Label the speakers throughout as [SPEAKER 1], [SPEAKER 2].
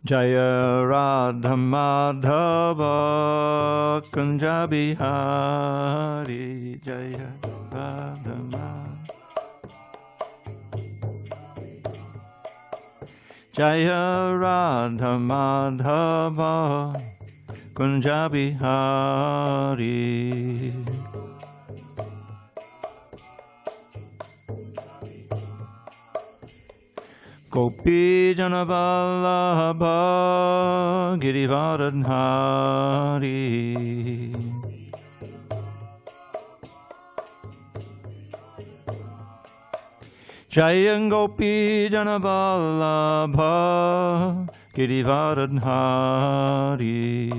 [SPEAKER 1] Jaya Radha Madhava Kunja Bihari Jaya Radha Madhava Jaya Radha Madhava Kunja Bihari Gopi Janavallabha Girivardhari Jaya Gopi Janavallabha Girivardhari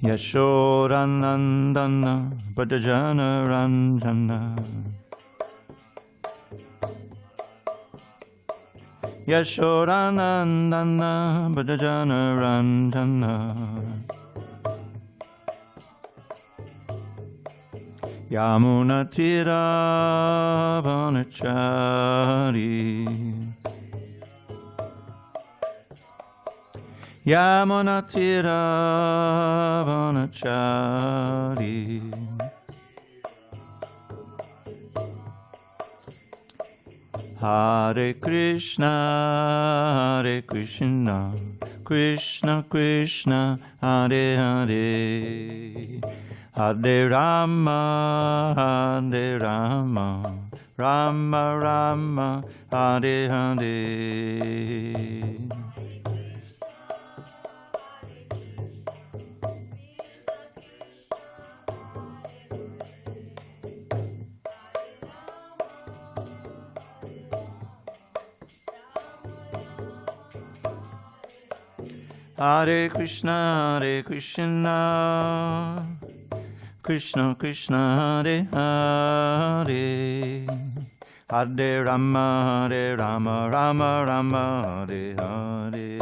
[SPEAKER 1] Yashodanandana Bhajana Ranjana Yashodanandana Bhajana Ranjana Yamuna Tira Vanachari Yamuna Tira Vanachari Hare Krishna, Hare Krishna, Krishna Krishna, Hare Hare, Hare Rama, Hare Rama, Rama Rama, Hare Hare. Hare Krishna, Hare Krishna, Krishna Krishna, Hare Hare, Hare Rama, Hare Rama, Rama Rama, Hare Hare.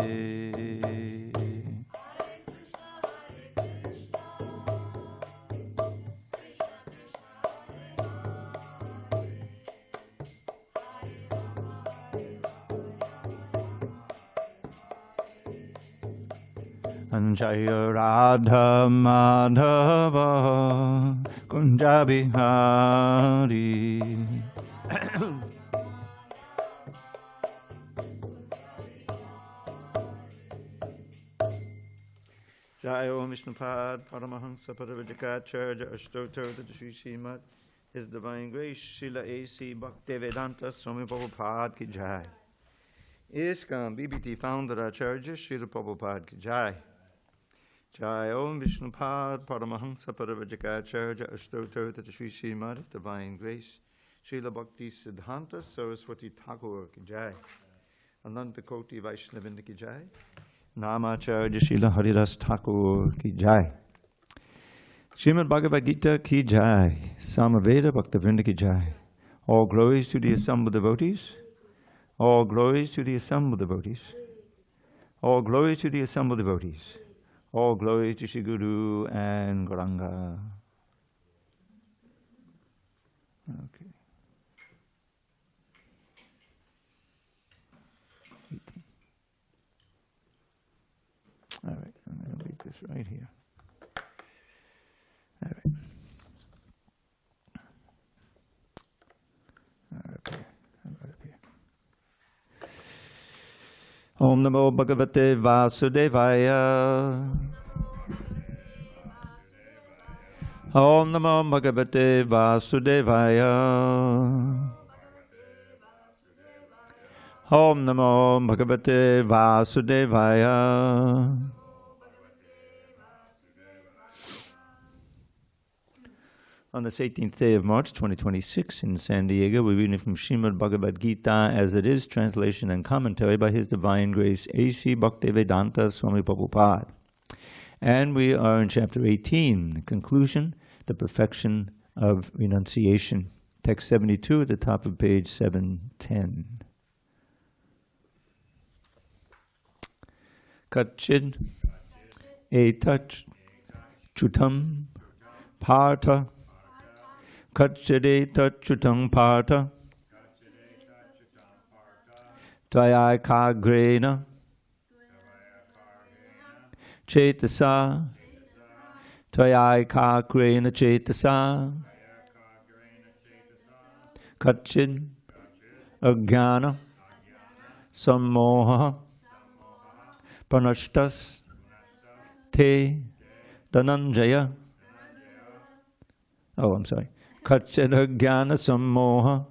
[SPEAKER 1] Jaya Radha Madhava Kunja Bihari Jaya Om Vishnupad Paramahansa Paravajakacharya Ashtotar Sri Srimad His Divine Grace Srila A.C. Bhaktivedanta Swami Prabhupada Ki Jai. ISKCON BBT Founder Acharya Srila Prabhupada Ki Jai. Jai Om Vishnupad Paramahansa Paravajakacharya Ashtotar Sri Srimad His Divine Grace Srila Bhakti Siddhanta Saraswati Thakur Ki Jai. Ananta Koti Vaishnavinda Ki Jai. Namacharya Srila Haridas Thakur Ki Jai. Srimad Bhagavad-gītā Ki Jai. Samaveda Bhaktivinoda Ki Jai. All glories to the assembled devotees. All glories to the assembled devotees. All glories to the assembled devotees. All glory to Shri Guru and Gauranga. Okay. All right, I'm going to leave this right here. All right. All right, up here. Om Namo Bhagavate Vasudevaya. Om Namo Bhagavate Vasudevaya. Om Namo Bhagavate Vasudevaya. On this 18th day of March 2026 in San Diego, we're reading from Srimad Bhagavad-gītā as it is, translation and commentary by His Divine Grace A.C. Bhaktivedanta Swami Prabhupada. And we are in chapter 18, conclusion, the perfection of renunciation. Text 72 at the top of page 710. Kachid etat chutam partha Kṛṣṇa tachutam partha tvayakagrena cetasa tvayakagrena cetasa kṛṣṇa ajnana sammoha pranashtas te dhananjaya. Oh, I'm sorry. Kṛṣṇa ajnana sammoha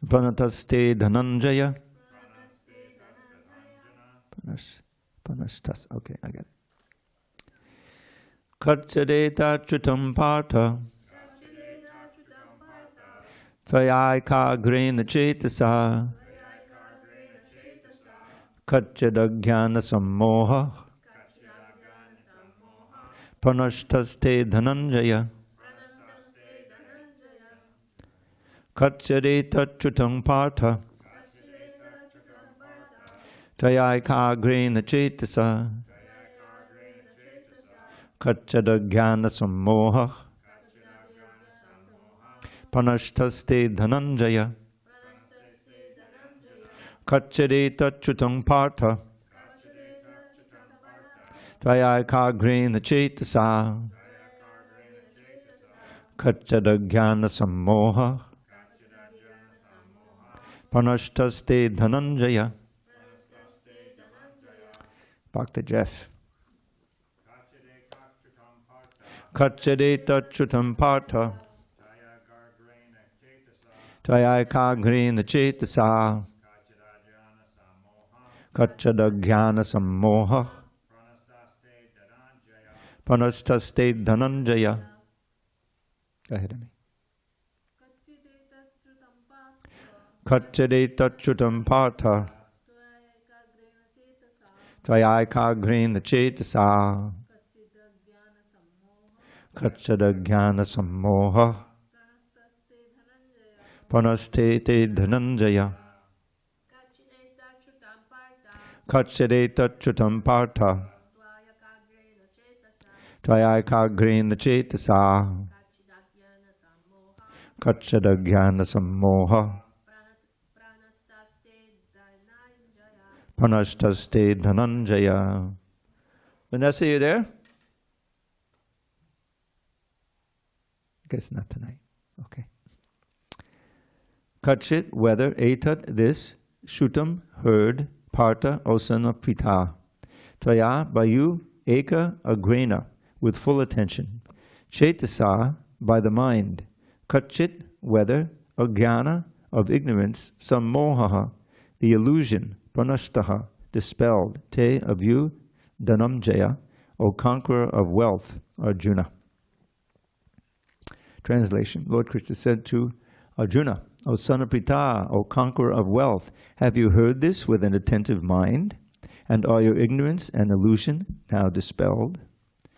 [SPEAKER 1] pranataste dhananjaya. Pranashtas. Okay, I get it. Kṛṣṇa tachutam partha tvayakagrena cetasa kṛṣṇa ajnana sammoha pranashtaste dhananjaya. Kṛṣṇa tachutam partha tvayakagrena cetasa kṛṣṇa ajnana sammoha pranashtaste dhananjaya. Kṛṣṇa tachutam partha tvayakagrena cetasa kṛṣṇa ajnana sammoha pranashtaste dhananjaya. Bhakta Jeff. Kṛṣṇa tachutam partha tvayakagrena cetasa kṛṣṇa ajnana sammoha pranashtaste dhananjaya. Go ahead, Amy. Kṛṣṇa tachutam partha tvayakagrena cetasa kṛṣṇa ajnana sammoha pranashtaste dhananjaya. Kṛṣṇa tachutam partha tvayakagrena cetasa kṛṣṇa ajnana sammoha pranashtaste dhananjaya. Vanessa, you there? Guess not tonight. Okay. Kṛṣṇa, whether, etat, this, shrutam, heard, partha, O son of Pritha, tvaya, by you, eka, agrena, with full attention, cetasa, by the mind, kṛṣṇa, whether, ajnana, of ignorance, sammoha, the illusion, pranashtaha, dispelled, te, of you, dhananjaya, O conqueror of wealth, Arjuna. Translation. Lord Krishna said to Arjuna, O son of Pritha, O conqueror of wealth, have you heard this with an attentive mind? And are your ignorance and illusion now dispelled?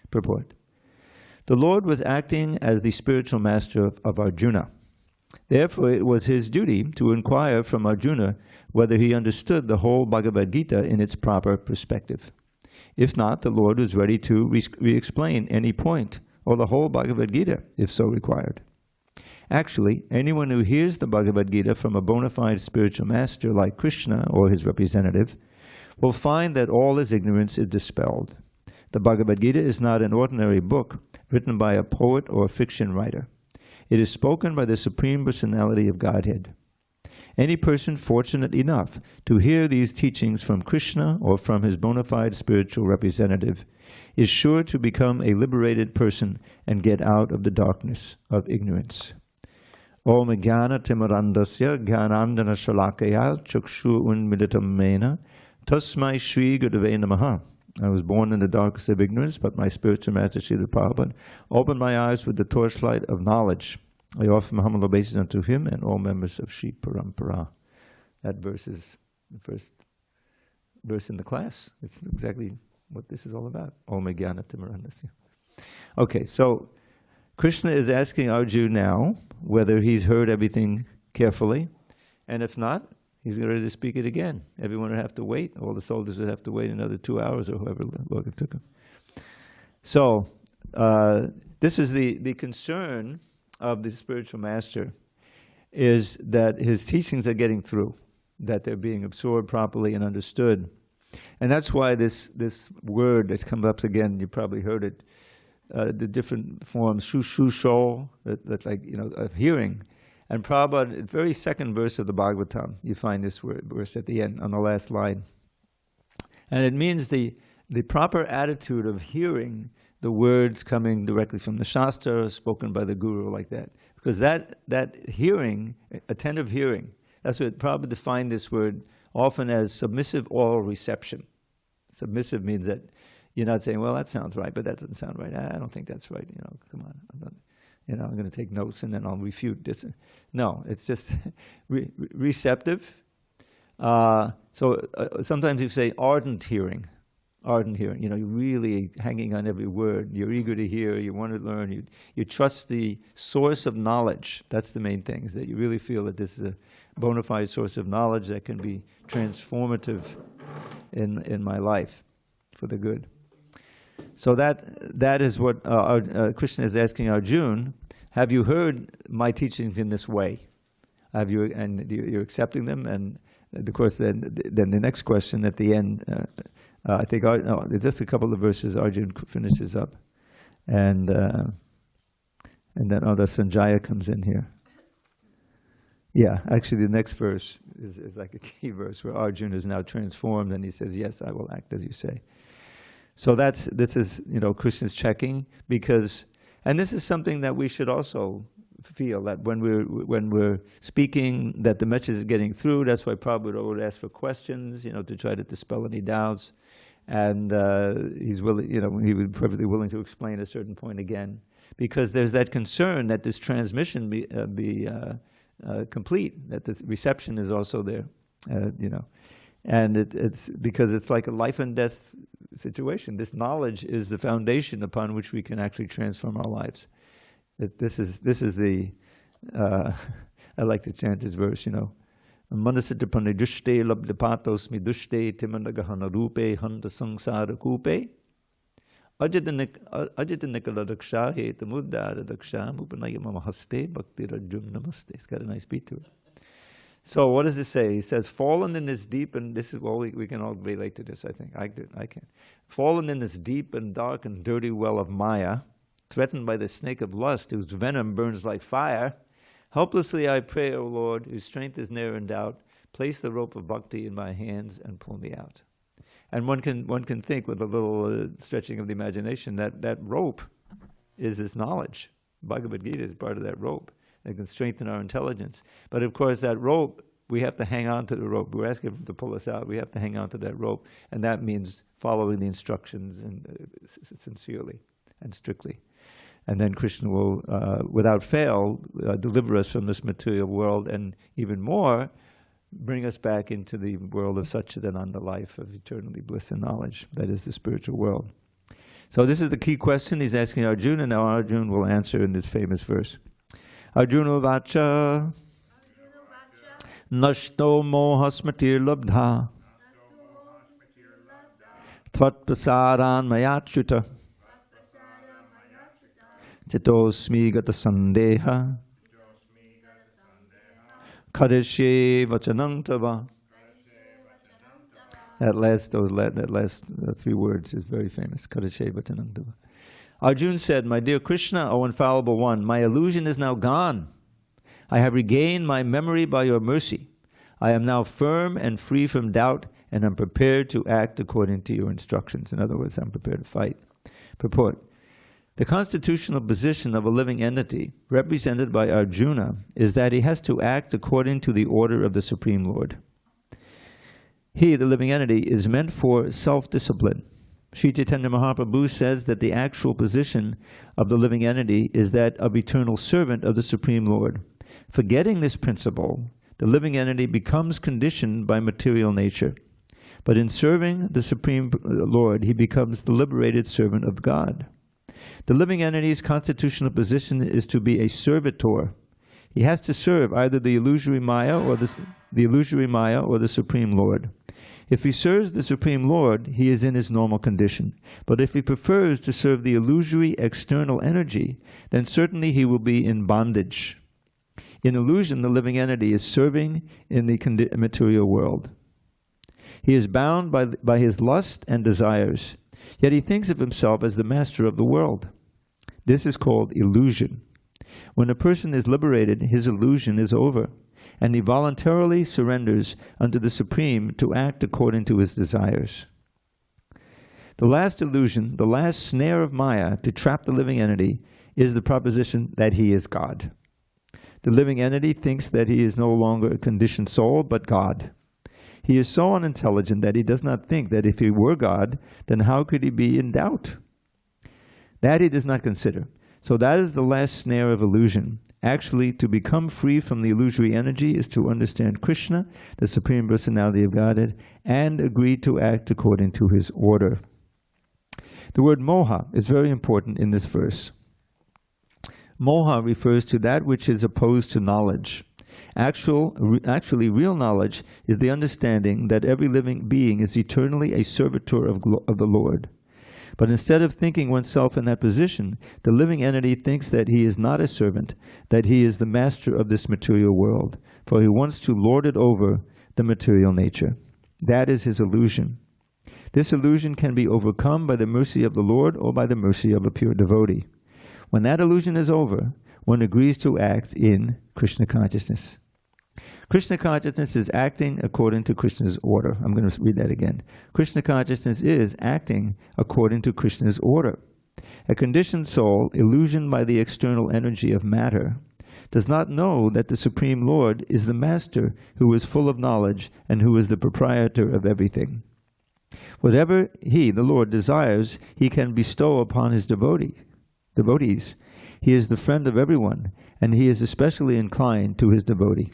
[SPEAKER 1] Purport. The Lord was acting as the spiritual master of Arjuna. Therefore, it was his duty to inquire from Arjuna whether he understood the whole Bhagavad Gita in its proper perspective. If not, the Lord was ready to re-explain any point or the whole Bhagavad Gita, if so required. Actually, anyone who hears the Bhagavad Gita from a bona fide spiritual master like Krishna or his representative will find that all his ignorance is dispelled. The Bhagavad Gita is not an ordinary book written by a poet or a fiction writer. It is spoken by the Supreme Personality of Godhead. Any person fortunate enough to hear these teachings from Krishna or from his bona fide spiritual representative is sure to become a liberated person and get out of the darkness of ignorance. Om Jnana Timirandasya Jnanandana Shalakaya Chakshu Unmilitam Mena Tasmai Shri Gurave Namaha. I was born in the darkness of ignorance, but my spiritual master Srila Prabhupada opened my eyes with the torchlight of knowledge. I offer my humble obeisance unto him and all members of Shri Parampara. That verse is the first verse in the class. It's exactly what this is all about. Om Jnana Timirandasya. Okay, so Krishna is asking Arjuna now whether he's heard everything carefully, and if not, he's ready to speak it again. Everyone would have to wait. All the soldiers would have to wait another 2 hours or however long it took him. So, this is the concern of the spiritual master, is that his teachings are getting through, that they're being absorbed properly and understood. And that's why this word that comes up again, you probably heard it, the different forms, shu-shu-sho, that like, of hearing. And Prabhupada, the very second verse of the Bhagavatam, you find this verse at the end, on the last line. And it means the proper attitude of hearing the words coming directly from the Shastra, spoken by the Guru, like that. Because that hearing, attentive hearing, that's what Prabhupada defined this word often as submissive oral reception. Submissive means that you're not saying, well, that sounds right, but that doesn't sound right. I don't think that's right. Come on. I'm going to take notes and then I'll refute this. No, it's just receptive. Sometimes you say ardent hearing. Ardent hearing, you're really hanging on every word. You're eager to hear, you want to learn, you trust the source of knowledge. That's the main thing, is that you really feel that this is a bona fide source of knowledge that can be transformative in my life for the good. So that is what Krishna is asking Arjuna. Have you heard my teachings in this way? Have you, and you're accepting them? And of course, then the next question at the end, I think, just a couple of verses, Arjuna finishes up. And then the Sanjaya comes in here. Yeah, actually the next verse is like a key verse where Arjuna is now transformed and he says, yes, I will act as you say. So this is, Krishna's checking, because, and this is something that we should also feel, that when we're speaking, that the message is getting through. That's why Prabhupada would ask for questions, to try to dispel any doubts. And he's willing, he would be perfectly willing to explain a certain point again, because there's that concern that this transmission be complete, that the reception is also there, and it's because it's like a life and death situation. This knowledge is the foundation upon which we can actually transform our lives. This is the I like to chant this verse, Manasitapane dushte labdapatos mi dushte timandagahana rupe hanta sangsara kupe ajitanikala daksha he tamuddara daksha mupanayama haste bhakti rajum namaste. It's got a nice beat to it. So what does it say? He says, fallen in this deep, and this is, well, we can all relate to this, I think. I can. Fallen in this deep and dark and dirty well of Maya, threatened by the snake of lust, whose venom burns like fire, helplessly I pray, O Lord, whose strength is ne'er in doubt, place the rope of bhakti in my hands and pull me out. And one can think, with a little stretching of the imagination, that rope is this knowledge. Bhagavad-gītā is part of that rope. It can strengthen our intelligence. But of course, that rope, we have to hang on to the rope. We're asking him to pull us out. We have to hang on to that rope. And that means following the instructions and sincerely and strictly. And then Krishna will, without fail, deliver us from this material world, and even more, bring us back into the world of Satchidananda life, of eternally bliss and knowledge. That is the spiritual world. So this is the key question he's asking Arjuna. Now Arjuna will answer in this famous verse. Arjuna vacha nashto mohasmatir labdha tvat prasaran mayachyuta Chitosmi gata sandeha Kadeshe vachanang tava. That last three words is very famous. Kadeshe vachanang tava. Arjuna said, my dear Krishna, O infallible one, my illusion is now gone. I have regained my memory by your mercy. I am now firm and free from doubt, and am prepared to act according to your instructions. In other words, I'm prepared to fight. Purport. The constitutional position of a living entity, represented by Arjuna, is that he has to act according to the order of the Supreme Lord. He, the living entity, is meant for self-discipline. Sri Chaitanya Mahaprabhu says that the actual position of the living entity is that of eternal servant of the Supreme Lord. Forgetting this principle, the living entity becomes conditioned by material nature. But in serving the Supreme Lord, he becomes the liberated servant of God. The living entity's constitutional position is to be a servitor. He has to serve either the illusory Maya or the Supreme Lord. If he serves the Supreme Lord, he is in his normal condition. But if he prefers to serve the illusory external energy, then certainly he will be in bondage. In illusion, the living entity is serving in the material world. He is bound by his lust and desires, yet he thinks of himself as the master of the world. This is called illusion. When a person is liberated, his illusion is over, and he voluntarily surrenders unto the Supreme to act according to his desires. The last illusion, the last snare of Maya to trap the living entity, is the proposition that he is God. The living entity thinks that he is no longer a conditioned soul, but God. He is so unintelligent that he does not think that if he were God, then how could he be in doubt? That he does not consider. So that is the last snare of illusion. Actually, to become free from the illusory energy is to understand Krishna, the Supreme Personality of Godhead, and agree to act according to his order. The word moha is very important in this verse. Moha refers to that which is opposed to knowledge. Actually, real knowledge is the understanding that every living being is eternally a servitor of the Lord. But instead of thinking oneself in that position, the living entity thinks that he is not a servant, that he is the master of this material world, for he wants to lord it over the material nature. That is his illusion. This illusion can be overcome by the mercy of the Lord or by the mercy of a pure devotee. When that illusion is over, one agrees to act in Krishna consciousness. Krishna consciousness is acting according to Krishna's order. I'm going to read that again. Krishna consciousness is acting according to Krishna's order. A conditioned soul, illusioned by the external energy of matter, does not know that the Supreme Lord is the Master who is full of knowledge and who is the proprietor of everything. Whatever he, the Lord, desires, he can bestow upon his devotees. He is the friend of everyone, and he is especially inclined to his devotee.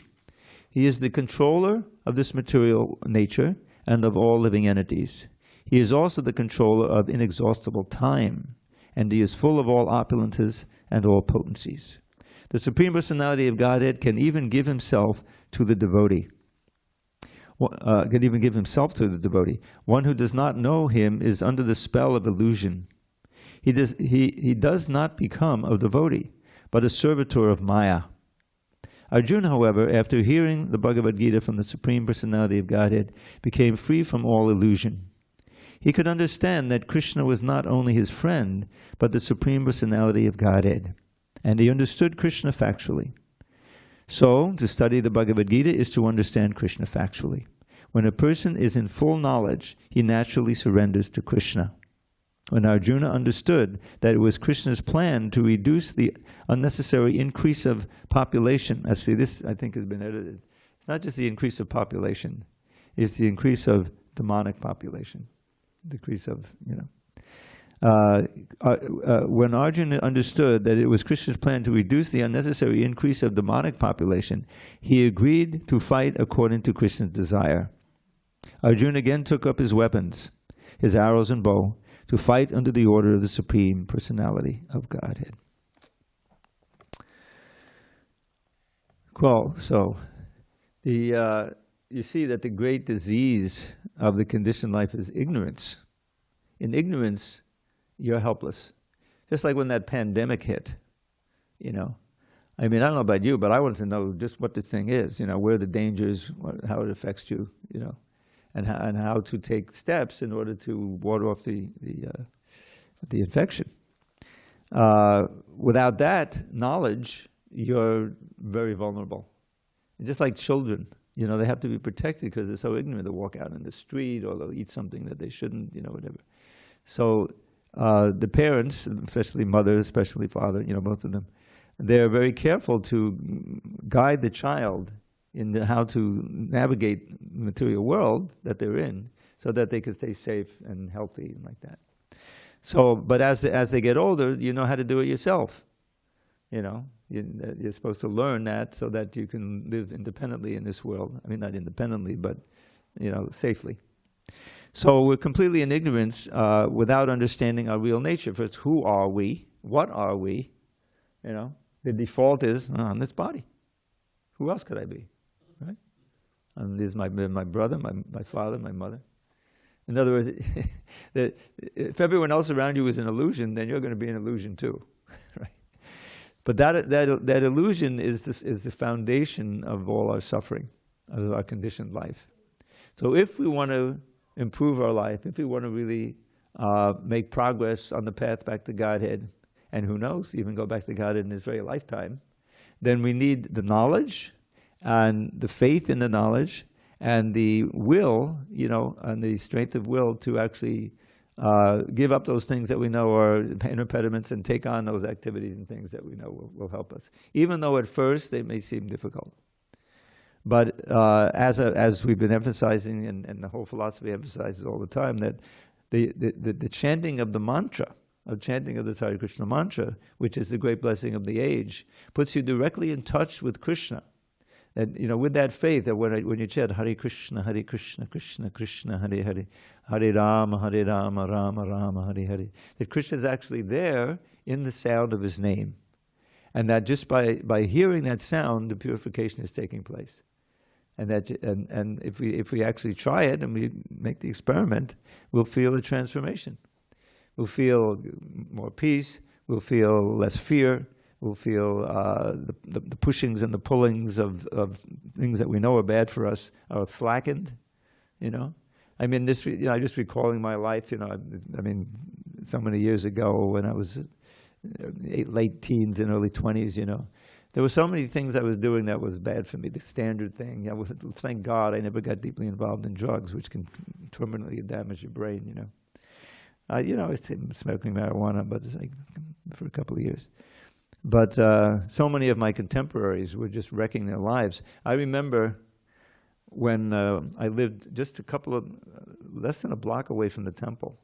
[SPEAKER 1] He is the controller of this material nature and of all living entities. He is also the controller of inexhaustible time, and he is full of all opulences and all potencies. The Supreme Personality of Godhead can even give himself to the devotee. One who does not know him is under the spell of illusion. He does not become a devotee, but a servitor of Maya. Arjuna, however, after hearing the Bhagavad Gita from the Supreme Personality of Godhead, became free from all illusion. He could understand that Krishna was not only his friend, but the Supreme Personality of Godhead. And he understood Krishna factually. So, to study the Bhagavad Gita is to understand Krishna factually. When a person is in full knowledge, he naturally surrenders to Krishna. When Arjuna understood that it was Krishna's plan to reduce the unnecessary increase of population, this I think has been edited. It's not just the increase of population, it's the increase of demonic population. Decrease of, when Arjuna understood that it was Krishna's plan to reduce the unnecessary increase of demonic population, he agreed to fight according to Krishna's desire. Arjuna again took up his weapons, his arrows and bow, to fight under the order of the Supreme Personality of Godhead. Cool. So, you see that the great disease of the conditioned life is ignorance. In ignorance, you're helpless. Just like when that pandemic hit, I mean, I don't know about you, but I wanted to know just what this thing is, where the dangers, how it affects you, and how to take steps in order to ward off the infection. Without that knowledge, you're very vulnerable. And just like children, they have to be protected because they're so ignorant. They'll walk out in the street or they'll eat something that they shouldn't, whatever. So the parents, especially mother, especially father, both of them, they're very careful to guide the child in how to navigate the material world that they're in so that they can stay safe and healthy and like that. So, but as they get older, you know how to do it yourself. You're supposed to learn that so that you can live independently in this world. I mean, not independently, but, safely. So we're completely in ignorance without understanding our real nature. First, who are we? What are we? The default is, I'm this body. Who else could I be, right? And there's my brother, my father, my mother. In other words, if everyone else around you is an illusion, then you're going to be an illusion too, right? But that illusion is the foundation of all our suffering, of our conditioned life. So if we want to improve our life, if we want to really make progress on the path back to Godhead, and who knows, even go back to Godhead in this very lifetime, then we need the knowledge and the faith in the knowledge and the will, and the strength of will to actually give up those things that we know are impediments and take on those activities and things that we know will help us. Even though at first they may seem difficult. But as we've been emphasizing, and the whole philosophy emphasizes all the time, that the chanting of the mantra, chanting of the Hare Krishna mantra, which is the great blessing of the age, puts you directly in touch with Krishna. And with that faith, that when you chant Hare Krishna, Krishna Krishna, Hare Hare, Hare Rama, Rama Rama, Hare Hare, that Krishna is actually there in the sound of his name. And that just by hearing that sound, the purification is taking place. And if we actually try it and we make the experiment, we'll feel a transformation. We'll feel more peace, we'll feel less fear, we'll feel the pushings and the pullings of things that we know are bad for us are slackened, I mean, just recalling my life, I mean, so many years ago when I was late teens and early 20s, there were so many things I was doing that was bad for me, the standard thing. Thank God I never got deeply involved in drugs, which can terminally damage your brain, I was smoking marijuana, but it's like for a couple of years. But so many of my contemporaries were just wrecking their lives. I remember when I lived just less than a block away from the temple,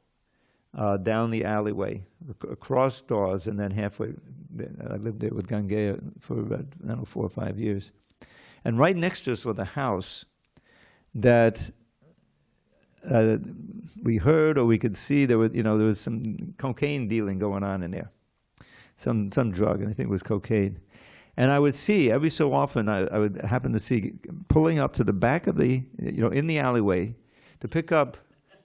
[SPEAKER 1] down the alleyway, across doors, and then halfway. I lived there with Gangeya for about 4 or 5 years. And right next to us was a house that we heard or we could see there was some cocaine dealing going on in there, some drug, and I think it was cocaine. And I would see every so often I would happen to see pulling up to the back of the in the alleyway to pick up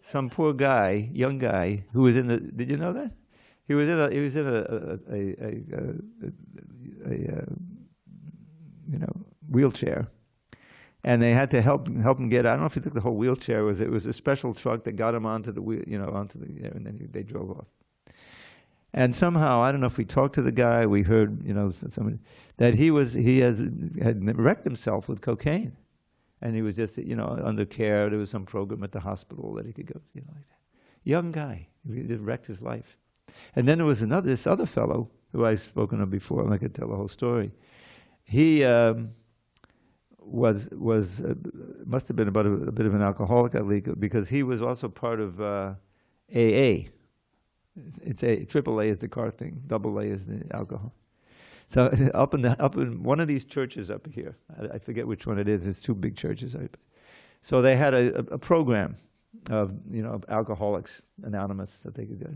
[SPEAKER 1] some poor guy, young guy, who was in the. Did you know that? He was in a wheelchair. And they had to help him get. I don't know if he took the whole wheelchair. It was a special truck that got him onto the wheel, and then they drove off. And somehow, I don't know if we talked to the guy. We heard, somebody that he had wrecked himself with cocaine, and he was just, under care. There was some program at the hospital that he could go, like that. Young guy, he just wrecked his life. And then there was this other fellow who I've spoken of before, and I could tell the whole story. He must have been about a bit of an alcoholic, because he was also part of AA. It's AAA is the car thing, AA is the alcohol. So up in one of these churches up here, I forget which one it is. It's 2 big churches. So they had a program of of Alcoholics Anonymous that they could go.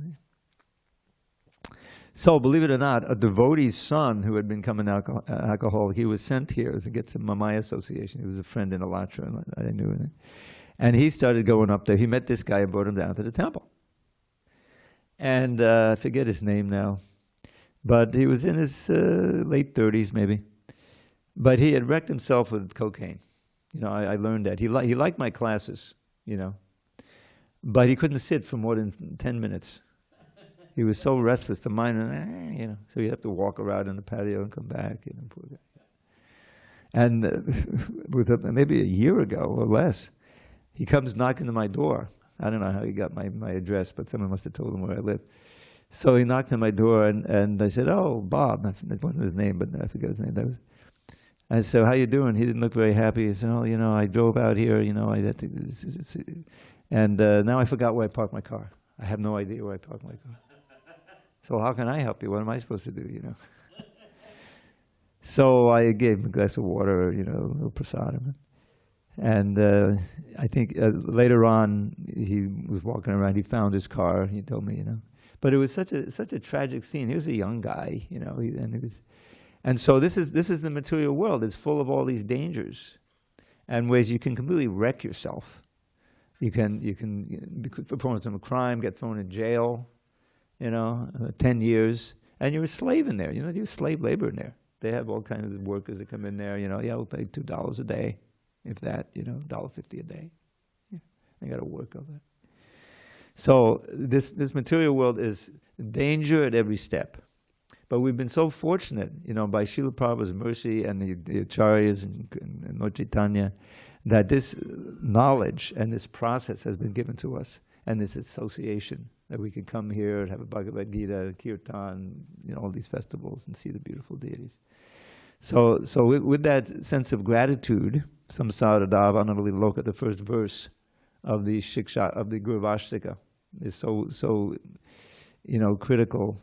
[SPEAKER 1] So, believe it or not, a devotee's son who had become an alcoholic, he was sent here to get some Mamai Association. He was a friend in Alatra, and I knew it. And he started going up there. He met this guy and brought him down to the temple. And I forget his name now, but he was in his late 30s maybe. But he had wrecked himself with cocaine. I learned that. He liked my classes, but he couldn't sit for more than 10 minutes. He was so restless, the mind, so he'd have to walk around in the patio and come back, poor guy. And maybe a year ago or less, he comes knocking to my door. I don't know how he got my address, but someone must have told him where I live. So he knocked on my door, and I said, "Oh, Bob." That wasn't his name, but I forget his name. I said, "How you doing?" He didn't look very happy. He said, "Oh, I drove out here, I had to, and now I forgot where I parked my car. I have no idea where I parked my car. So how can I help you? What am I supposed to do, So I gave him a glass of water, a little prasadam. And I think later on, he was walking around, he found his car, he told me, But it was such a tragic scene. He was a young guy, And so this is the material world. It's full of all these dangers and ways you can completely wreck yourself. You can be performing some crime, get thrown in jail, 10 years, and you're a slave in there. You're slave labor in there. They have all kinds of workers that come in there. We'll pay $2 a day, if that. $1.50 a day. Yeah, they got to work on that. So this material world is danger at every step. But we've been so fortunate, by Srila Prabhupada's mercy and the Acharyas and Lord Chaitanya, that this knowledge and this process has been given to us, and this association that we can come here and have a Bhagavad Gita, Kirtan, all these festivals and see the beautiful deities. So with that sense of gratitude, samsara dava anadali loka, the first verse of the Shiksha, of the Guru Vastika, is so critical.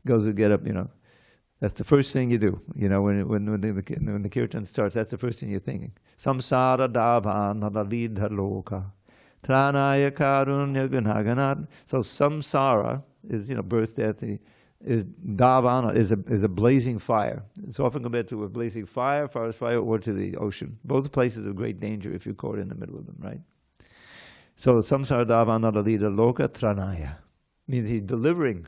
[SPEAKER 1] Goes to get up, that's the first thing you do. When the kirtan starts, that's the first thing you're thinking. Samsara dava nadalidha loka tranaya karunya gunaganat. So samsara is birth, death, is davana, is a blazing fire. It's often compared to a blazing fire, forest fire, or to the ocean. Both places of great danger if you're caught in the middle of them, right? So samsara davana nadalidha loka tranaya means he's delivering.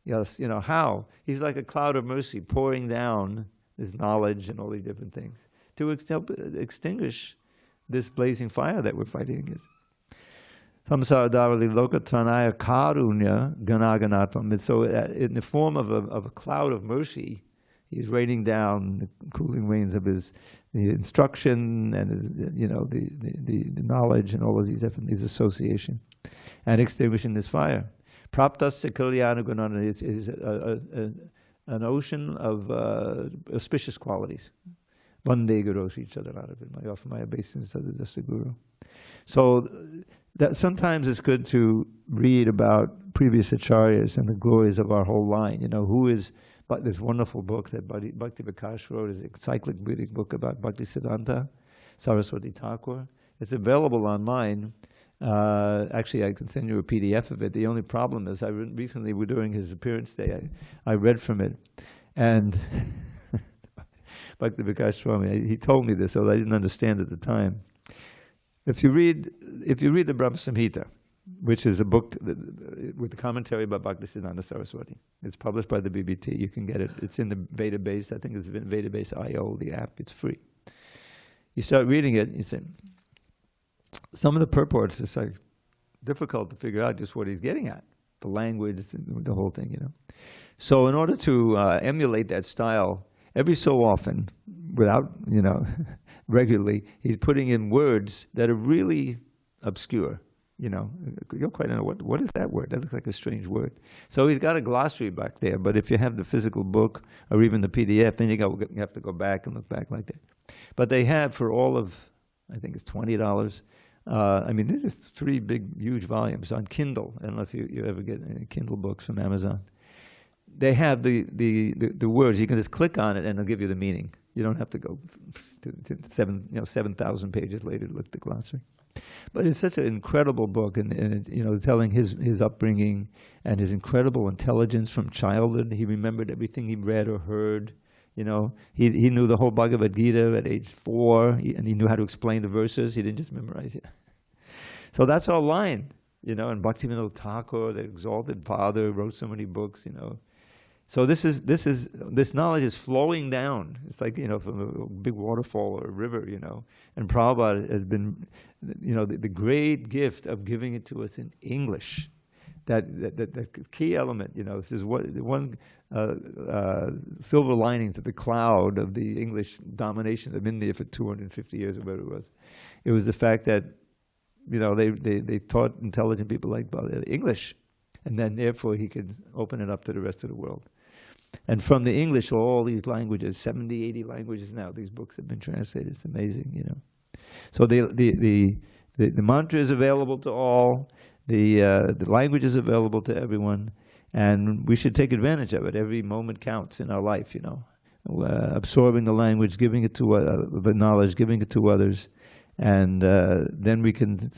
[SPEAKER 1] Yes, how? He's like a cloud of mercy pouring down his knowledge and all these different things to extinguish this blazing fire that we're fighting against. Samsara dharali loka tranaya karunya ganaganatam. So in the form of a cloud of mercy, he's raining down the cooling rains of the instruction and the knowledge and all of these different association, and extinguishing this fire. Praptasya kalyana gunana is an ocean of auspicious qualities. Vande Guru Sri Chadanarabhi. I offer my obeisance to the Guru. So that sometimes it's good to read about previous acharyas and the glories of our whole line. Who is this wonderful book that Bhakti Vikas wrote, is an encyclopedic book about Bhakti Siddhanta Saraswati Thakur. It's available online. Actually, I can send you a PDF of it. The only problem is, recently, during his appearance day, I read from it, and Bhakti Vikas Swami, he told me this, so I didn't understand at the time. If you read the Brahma Samhita, which is a book with a commentary by Bhakti Siddhanta Saraswati, it's published by the BBT. You can get it. It's in the Vedabase. I think it's in Vedabase.io, the app. It's free. You start reading it, you say, some of the purports, it's like difficult to figure out just what he's getting at, the language, the whole thing, So in order to emulate that style, every so often, without, regularly, he's putting in words that are really obscure. You'll quite know, what is that word? That looks like a strange word. So he's got a glossary back there, but if you have the physical book or even the PDF, then you have to go back and look back like that. But they have, for all of, I think it's $20. This is 3 big, huge volumes on Kindle. I don't know if you ever get any Kindle books from Amazon. They have the words. You can just click on it and it'll give you the meaning. You don't have to go to 7,000 pages later to look at the glossary. But it's such an incredible book, and telling his upbringing and his incredible intelligence from childhood. He remembered everything he read or heard. He knew the whole Bhagavad Gita at age 4, and he knew how to explain the verses. He didn't just memorize it. So that's our line, and Bhaktivinoda Thakur, the exalted father, wrote so many books, So this knowledge is flowing down. It's like, from a big waterfall or a river, And Prabhupada has been, the great gift of giving it to us in English. That key element, this is one silver lining to the cloud of the English domination of India for 250 years or whatever it was. It was the fact that, they taught intelligent people like English, and then therefore he could open it up to the rest of the world. And from the English, all these languages, 70, 80 languages now, these books have been translated. It's amazing, So the mantra is available to all. The language is available to everyone, and we should take advantage of it. Every moment counts in our life, absorbing the language, giving it to the knowledge, giving it to others, and then we can,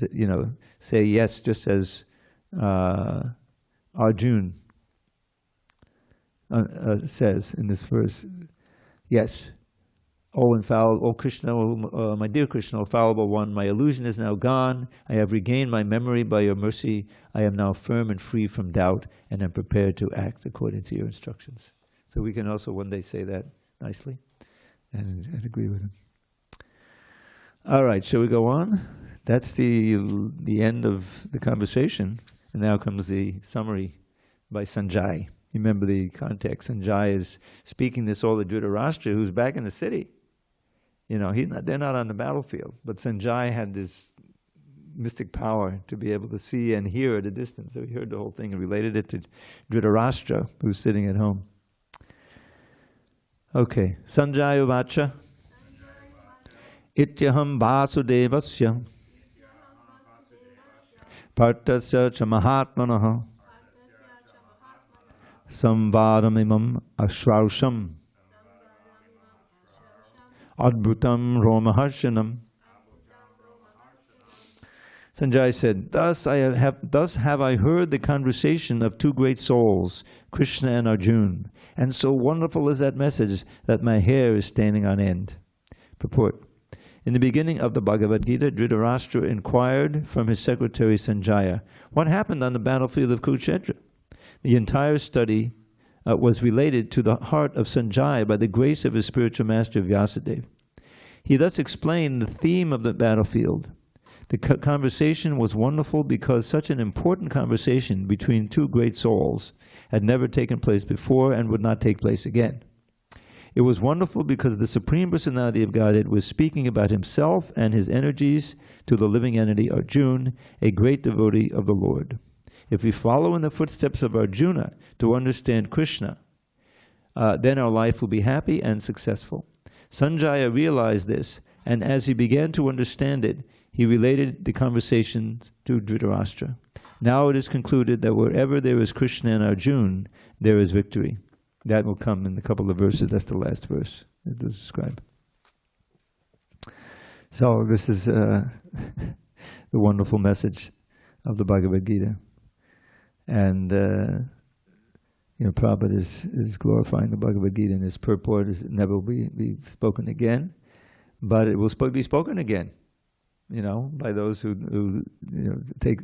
[SPEAKER 1] say yes, just as Arjuna says in this verse,
[SPEAKER 2] Yes. O Krishna, my dear Krishna, O fallible one, my illusion is now gone. I have regained my memory by your mercy. I am now firm and free from doubt, and am prepared to act according to your instructions. So we can also one day say that nicely and agree with him. All right, shall we go on? That's the end of the conversation. And now comes the summary by Sanjaya. You remember the context. Sanjaya is speaking this all to Dhritarashtra, who's back in the city. You know, they're not on the battlefield, but Sanjaya had this mystic power to be able to see and hear at a distance. So he heard the whole thing and related it to Dhritarashtra, who's sitting at home. Okay, Sanjaya Uvacha. Ityaham Vasudevasya Partasya cha Mahatmanaha Samvadamimam Ashrausham Adbhutam Romaharshanam. Sanjaya said, thus have I heard the conversation of two great souls, Krishna and Arjuna, and so wonderful is that message that my hair is standing on end. Purport. In the beginning of the Bhagavad Gita, Dhritarashtra inquired from his secretary Sanjaya, what happened on the battlefield of Kurukshetra? The entire study was related to the heart of Sanjaya by the grace of his spiritual master Vyasadeva. He thus explained the theme of the battlefield. The conversation was wonderful because such an important conversation between two great souls had never taken place before and would not take place again. It was wonderful because the Supreme Personality of Godhead was speaking about himself and his energies to the living entity Arjuna, a great devotee of the Lord. If we follow in the footsteps of Arjuna to understand Krishna, then our life will be happy and successful. Sanjaya realized this, and as he began to understand it, he related the conversations to Dhritarashtra. Now it is concluded that wherever there is Krishna and Arjuna, there is victory. That will come in a couple of verses. That's the last verse it does describe. So this is the wonderful message of the Bhagavad Gita. And Prabhupada is glorifying the Bhagavad Gita, and his purport is it never will be spoken again, but it will be spoken again. By those who take.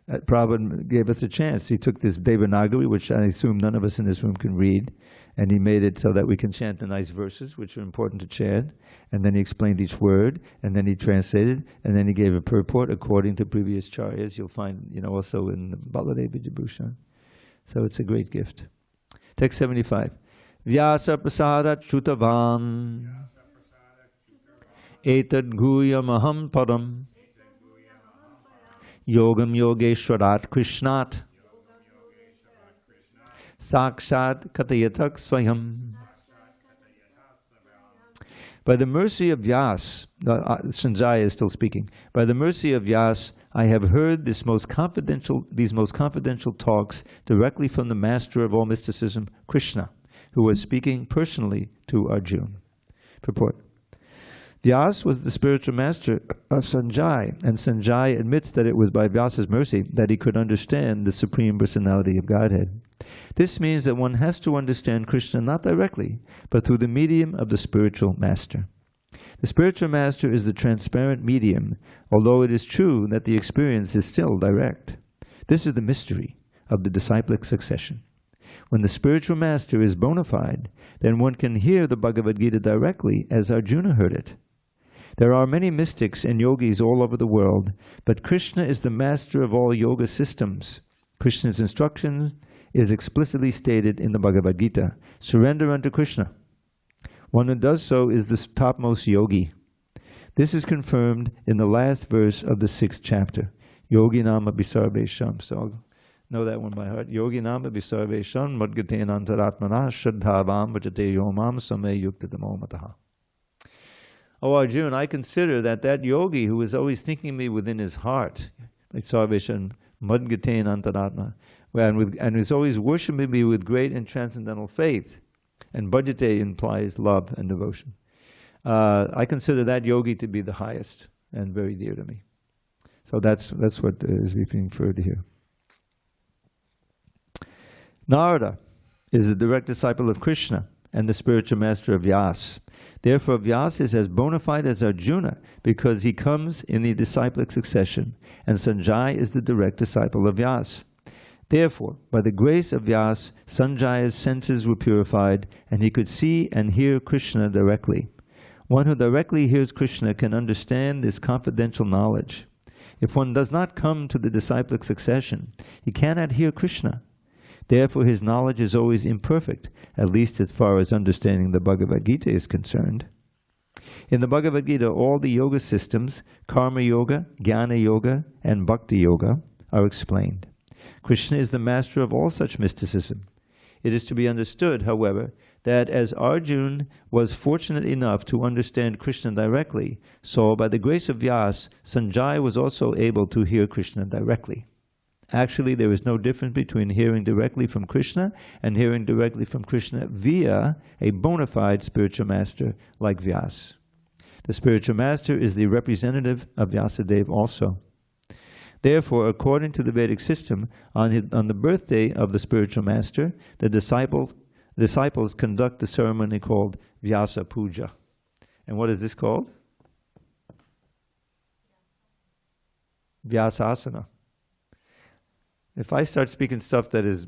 [SPEAKER 2] Prabhupada gave us a chance. He took this Devanagari, which I assume none of us in this room can read, and he made it so that we can chant the nice verses, which are important to chant, and then he explained each word, and then he translated, and then he gave a purport according to previous charyas. You'll find, also in the Baladev Vijabhushan. So it's a great gift. Text 75. Vyasa prasada chutavan etad guyam aham padam yogam yogeshwarat krishnat sakshat katayatak swayam. By the mercy of Vyas, Sanjaya is still speaking, by the mercy of Vyas, I have heard these most confidential talks directly from the master of all mysticism, Krishna, who was speaking personally to Arjuna. Purport. Vyas was the spiritual master of Sanjaya, and Sanjaya admits that it was by Vyasa's mercy that he could understand the Supreme Personality of Godhead. This means that one has to understand Krishna not directly, but through the medium of the spiritual master. The spiritual master is the transparent medium, although it is true that the experience is still direct. This is the mystery of the disciplic succession. When the spiritual master is bona fide, then one can hear the Bhagavad Gita directly as Arjuna heard it. There are many mystics and yogis all over the world, but Krishna is the master of all yoga systems. Krishna's instructions is explicitly stated in the Bhagavad Gita. Surrender unto Krishna. One who does so is the topmost yogi. This is confirmed in the last verse of the 6th chapter. Yogi nama bisarvesham. So I'll know that one by heart. Yogi nama bisarvesham madgaten antaratmana shraddhavam vajate yomam same yuktadamo mataha. Oh Arjuna, I consider that yogi who is always thinking of me within his heart, sarvesham madgaten antaratma, and is always worshiping me with great and transcendental faith. And bhajate implies love and devotion. I consider that yogi to be the highest and very dear to me. So that's what is being referred to here. Narada is the direct disciple of Krishna and the spiritual master of Vyasa. Therefore, Vyasa is as bona fide as Arjuna because he comes in the disciplic succession, and Sanjaya is the direct disciple of Vyasa. Therefore, by the grace of Vyasa, Sanjaya's senses were purified, and he could see and hear Krishna directly. One who directly hears Krishna can understand this confidential knowledge. If one does not come to the disciplic succession, he cannot hear Krishna. Therefore, his knowledge is always imperfect, at least as far as understanding the Bhagavad-gītā is concerned. In the Bhagavad-gītā, all the yoga systems, karma yoga, jnana yoga, and bhakti yoga, are explained. Krishna is the master of all such mysticism. It is to be understood, however, that as Arjuna was fortunate enough to understand Krishna directly, so by the grace of Vyasa, Sanjaya was also able to hear Krishna directly. Actually, there is no difference between hearing directly from Krishna and hearing directly from Krishna via a bona fide spiritual master like Vyasa. The spiritual master is the representative of Vyasadeva also. Therefore, according to the Vedic system, on the birthday of the spiritual master, the disciples conduct the ceremony called Vyasa Puja. And what is this called? Vyasasana. If I start speaking stuff that is,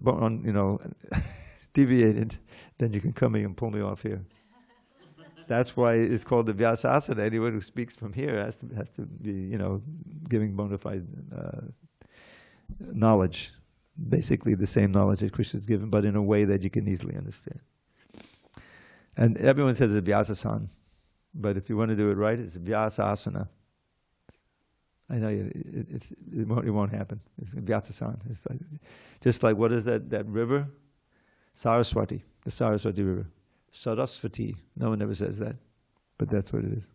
[SPEAKER 2] deviated, then you can come in and pull me off here. That's why it's called the Vyasasana. Anyone who speaks from here has to be, giving bona fide knowledge. Basically the same knowledge that Krishna is given, but in a way that you can easily understand. And everyone says it's Vyasasana, but if you want to do it right, it's Vyasasana. I know it won't happen. It's Vyasasana. It's like, just like, what is that river? Saraswati, the Saraswati River. Saraswati. No one ever says that, but that's what it is.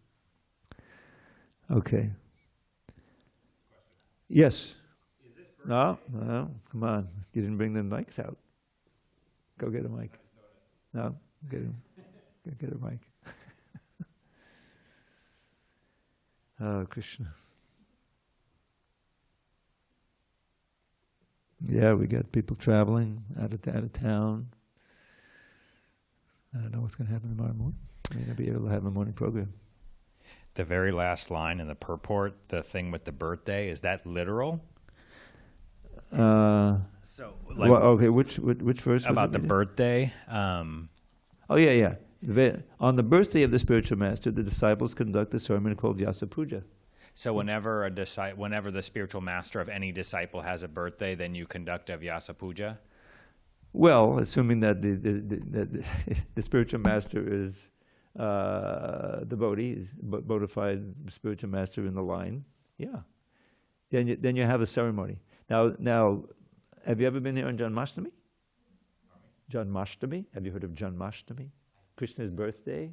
[SPEAKER 2] Okay. Yes. No, come on. You didn't bring the mics out. Go get a mic. No, go get a mic. Oh, Krishna. Yeah, we got people traveling out of town. I don't know what's going to happen tomorrow morning. May not be able to have a morning program.
[SPEAKER 3] The very last line in the purport, the thing with the birthday, is that literal?
[SPEAKER 2] Okay, which verse?
[SPEAKER 3] About the birthday.
[SPEAKER 2] Oh yeah. On the birthday of the spiritual master, the disciples conduct a ceremony called Vyasa Puja.
[SPEAKER 3] So whenever the spiritual master of any disciple has a birthday, then you conduct a Vyasa Puja?
[SPEAKER 2] Well, assuming that the spiritual master is devotee, bona fide spiritual master in the line, yeah. Then you have a ceremony. Now, have you ever been here on Janmashtami? Janmashtami? Have you heard of Janmashtami? Krishna's birthday?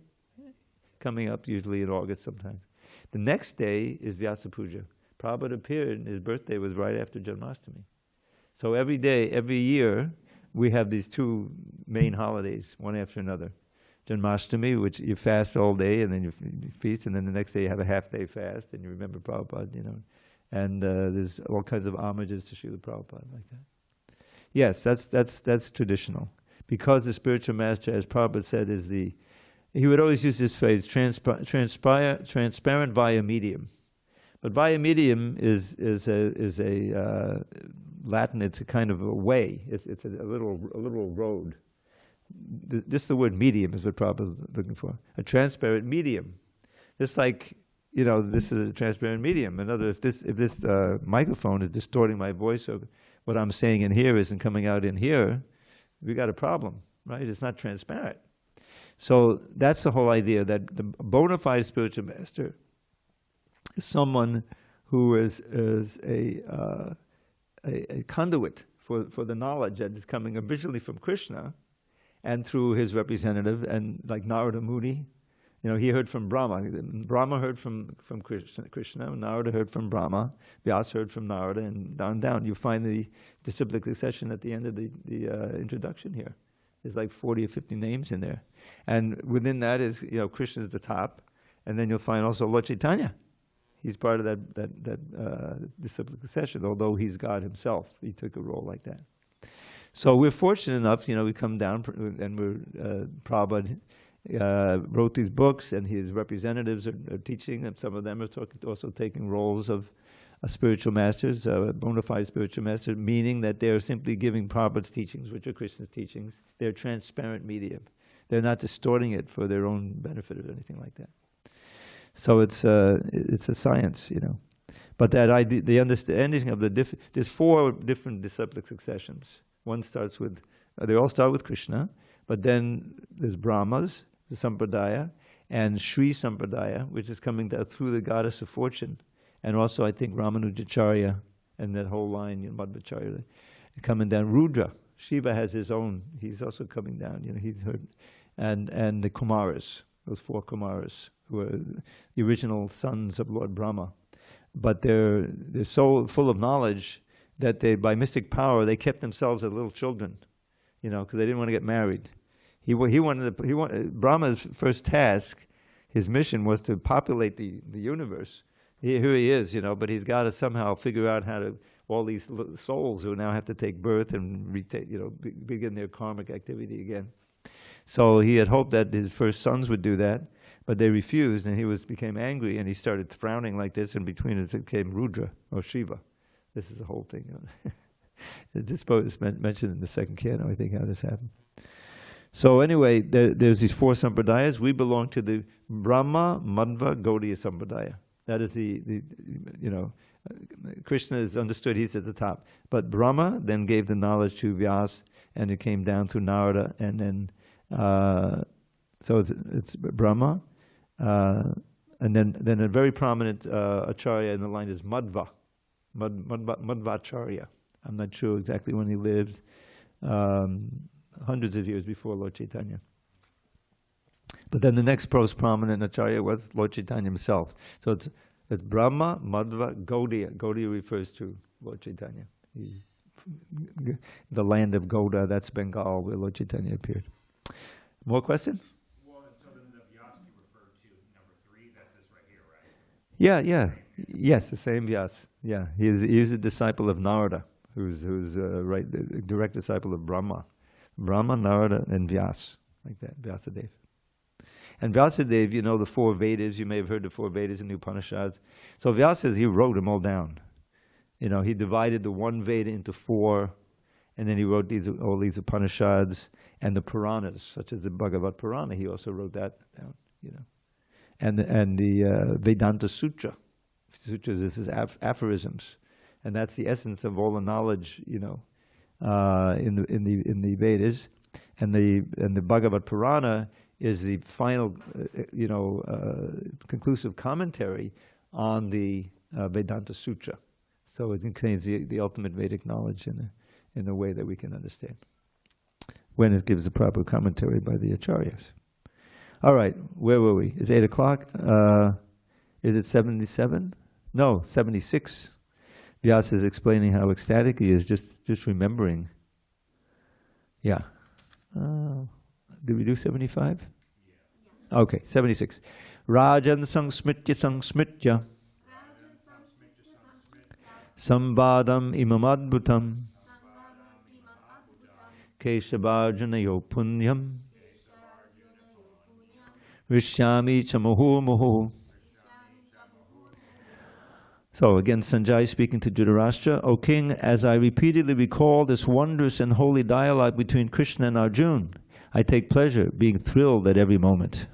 [SPEAKER 2] Coming up usually in August sometimes. The next day is Vyasa Puja. Prabhupada appeared and his birthday was right after Janmashtami. So every year, we have these two main holidays, one after another. Janmashtami, which you fast all day and then you feast, and then the next day you have a half-day fast and you remember Prabhupada, And there's all kinds of homages to Srila Prabhupada like that. Yes, that's traditional. Because the spiritual master, as Prabhupada said, he would always use this phrase, transparent via medium. But via medium is a Latin. It's a kind of a way. It's a little road. Just the word medium is what Prabhupada is looking for. A transparent medium. Just like, this is a transparent medium. In other words, if this microphone is distorting my voice, or what I'm saying in here isn't coming out in here, we got a problem, right? It's not transparent. So that's the whole idea, that the bona fide spiritual master is someone who is a conduit for the knowledge that is coming originally from Krishna and through his representative, and like Narada Muni, he heard from Brahma. Brahma heard from Krishna, Narada heard from Brahma, Vyasa heard from Narada, and down. You find the disciplic succession at the end of the introduction here. There's like 40 or 50 names in there. And within that is, Krishna is the top, and then you'll find also Lord Chaitanya. He's part of that disciplic succession, although he's God himself. He took a role like that. So we're fortunate enough, we come down and Prabhupada wrote these books, and his representatives are teaching, and some of them are also taking roles of spiritual masters, bona fide spiritual masters, meaning that they're simply giving Prabhupada's teachings, which are Krishna's teachings. They're transparent medium. They're not distorting it for their own benefit or anything like that. So it's a science, But that idea, the understanding of there's 4 different disciplic successions. One starts with, they all start with Krishna, but then there's Brahmas, the Sampradaya, and Sri Sampradaya, which is coming down through the goddess of fortune. And also, I think, Ramanujacharya and that whole line, Madhvacharya, coming down. Rudra, Shiva has his own, he's also coming down, he's heard. And the Kumaras, those 4 Kumaras, who are the original sons of Lord Brahma. But they're so full of knowledge that by mystic power, they kept themselves as little children, because they didn't want to get married. Brahma's first task, his mission, was to populate the universe. Here he is, but he's got to somehow figure out how to, all these souls who now have to take birth and begin their karmic activity again. So he had hoped that his first sons would do that, but they refused, and he became angry, and he started frowning like this, and between it came Rudra, or Shiva. This is the whole thing. It's mentioned in the second canto, I think, how this happened. So anyway, there's these 4 sampradayas. We belong to the Brahma, Madhva, Gaudiya Sampradaya. That is Krishna is understood, he's at the top. But Brahma then gave the knowledge to Vyasa, and it came down through Narada, and then, so it's Brahma, and then a very prominent acharya in the line is Madhva, Madhvacharya. I'm not sure exactly when he lived, hundreds of years before Lord Chaitanya. But then the next most prominent acharya was Lord Chaitanya himself. So it's Brahma, Madhva, Gaudiya. Gaudiya refers to Lord Chaitanya. The land of Gauda, that's Bengal, where Lord Chaitanya appeared. More questions?
[SPEAKER 3] Well, and so then the Vyasa you referred to, number 3, that's this right here, right?
[SPEAKER 2] Yeah. Yes, the same Vyasa. Yeah, he's a disciple of Narada, who's a direct disciple of Brahma. Brahma, Narada, and Vyasa, like that, Vyasadeva. And Vyasadeva, the 4 Vedas, you may have heard the 4 Vedas in the Upanishads. So Vyasa, he wrote them all down. He divided the 1 Veda into 4, and then he wrote all these Upanishads and the Puranas, such as the Bhagavad Purana. He also wrote that down, And the Vedanta Sutra. Sutras, this is aphorisms. And that's the essence of all the knowledge, in the Vedas. And the Bhagavad Purana is the final, conclusive commentary on the Vedanta Sutra. So it contains the ultimate Vedic knowledge in a way that we can understand, when it gives the proper commentary by the acharyas. All right, where were we? It's 8 o'clock. Is it 77? No, 76. Vyasa is explaining how ecstatic he is, just remembering. Yeah. Did we do 75? Yeah. Okay, 76. Rajan sangsmitya sambadam imamadbhutam keshabharjanayo punyam vishyami chamuhu muhu. So again, Sanjay speaking to Dhritarashtra, O king, as I repeatedly recall this wondrous and holy dialogue between Krishna and Arjuna, I take pleasure, being thrilled at every moment.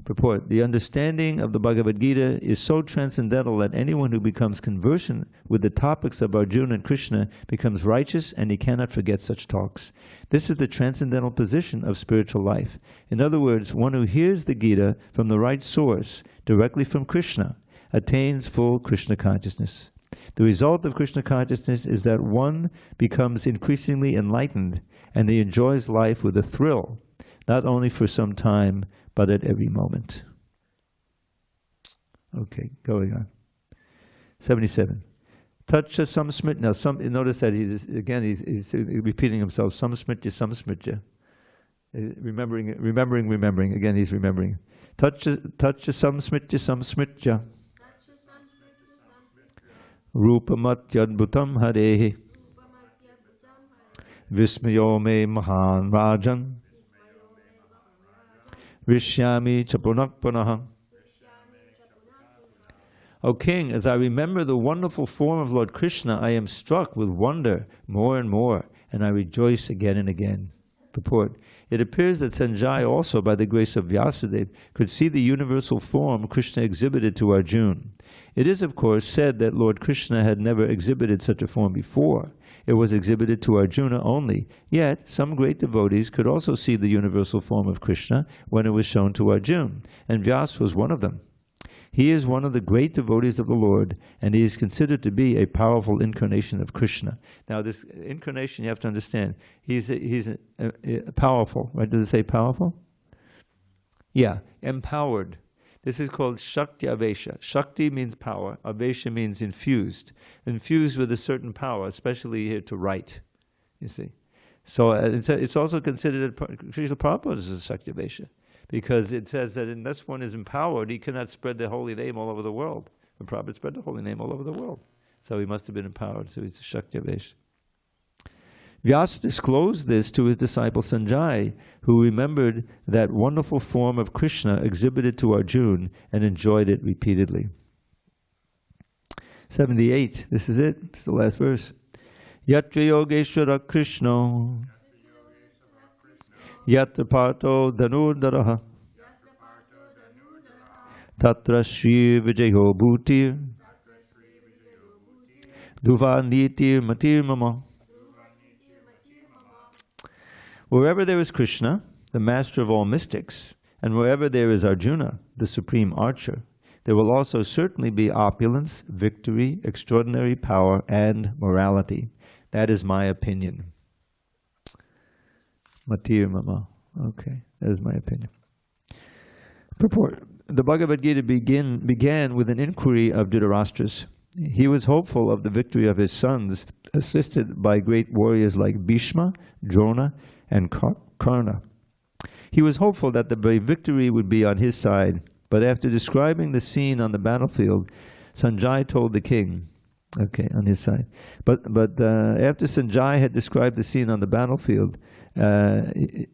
[SPEAKER 2] Purport: the understanding of the Bhagavad Gita is so transcendental that anyone who becomes conversant with the topics of Arjuna and Krishna becomes righteous, and he cannot forget such talks. This is the transcendental position of spiritual life. In other words, one who hears the Gita from the right source, directly from Krishna, attains full Krishna consciousness. The result of Krishna consciousness is that one becomes increasingly enlightened, and he enjoys life with a thrill, not only for some time, but at every moment. Okay, going on. 77. Tacha samsmrit. Now, notice that he's repeating himself. Samsmritya. Remembering. Again, he's remembering. Tacha samsmritya. Rupamatyadbhutam harehe. Vismayo me mahan rajan Rishyami chapunak punaha. O king, as I remember the wonderful form of Lord Krishna, I am struck with wonder more and more, and I rejoice again and again. Purport. It appears that Sanjaya also, by the grace of Vyasadeva, could see the universal form Krishna exhibited to Arjuna. It is, of course, said that Lord Krishna had never exhibited such a form before. It was exhibited to Arjuna only. Yet, some great devotees could also see the universal form of Krishna when it was shown to Arjuna, and Vyasa was one of them. He is one of the great devotees of the Lord, and he is considered to be a powerful incarnation of Krishna. Now, this incarnation, you have to understand, he's powerful, right? Does it say powerful? Yeah, empowered. This is called Shakti Avesha. Shakti means power, Avesha means infused. Infused with a certain power, especially here to write, you see. So it's also considered, Srila Prabhupada is a Shakti Avesha, because it says that unless one is empowered, he cannot spread the holy name all over the world. The Prabhupada spread the holy name all over the world. So he must have been empowered, so he's a Shakti Avesha. Vyasa disclosed this to his disciple Sanjaya, who remembered that wonderful form of Krishna exhibited to Arjuna and enjoyed it repeatedly. 78, this is it, it's the last verse. Yatra Yogeshwara Krishna Yatra Parto Dhanurdaraha Tatra Shri Vijayo Bhutir Dhuva Nitir Matir Mama. Wherever there is Krishna, the master of all mystics, and wherever there is Arjuna, the supreme archer, there will also certainly be opulence, victory, extraordinary power, and morality. That is my opinion. Matir Mama. Okay, that is my opinion. Purport. The Bhagavad Gita began with an inquiry of Dhritarashtra's. He was hopeful of the victory of his sons, assisted by great warriors like Bhishma, Drona, and Kṛṣṇa. He was hopeful that the victory would be on his side, but after describing the scene on the battlefield, Sanjaya told the king, okay, on his side. But after Sanjaya had described the scene on the battlefield, Sanjaya